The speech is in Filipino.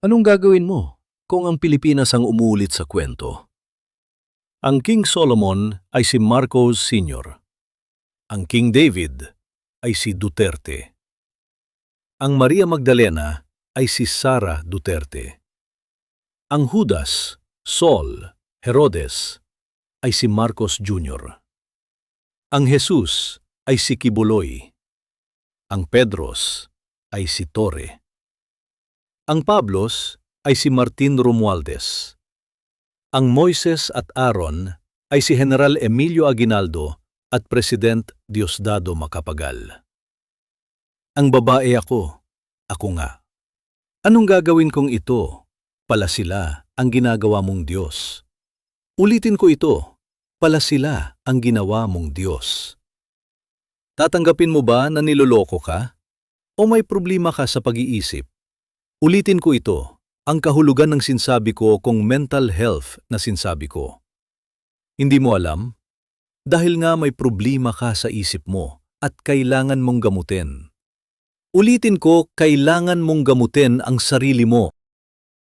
Anong gagawin mo kung ang Pilipinas ang umuulit sa kwento? Ang King Solomon ay si Marcos Sr. Ang King David ay si Duterte. Ang Maria Magdalena ay si Sara Duterte. Ang Judas, Saul, Herodes ay si Marcos Jr. Ang Jesus ay si Kibuloy. Ang Pedros ay si Torre. Ang Pablos ay si Martin Romualdez. Ang Moises at Aaron ay si General Emilio Aguinaldo at President Diosdado Macapagal. Ang babae ako nga. Anong gagawin kong ito? Pala sila ang ginagawa mong Diyos. Ulitin ko ito, pala sila ang ginawa mong Diyos. Tatanggapin mo ba na niloloko ka? O may problema ka sa pag-iisip? Ulitin ko ito, ang kahulugan ng sinsabi ko kung mental health na sinsabi ko. Hindi mo alam? Dahil nga may problema ka sa isip mo at kailangan mong gamutin. Ulitin ko, kailangan mong gamutin ang sarili mo.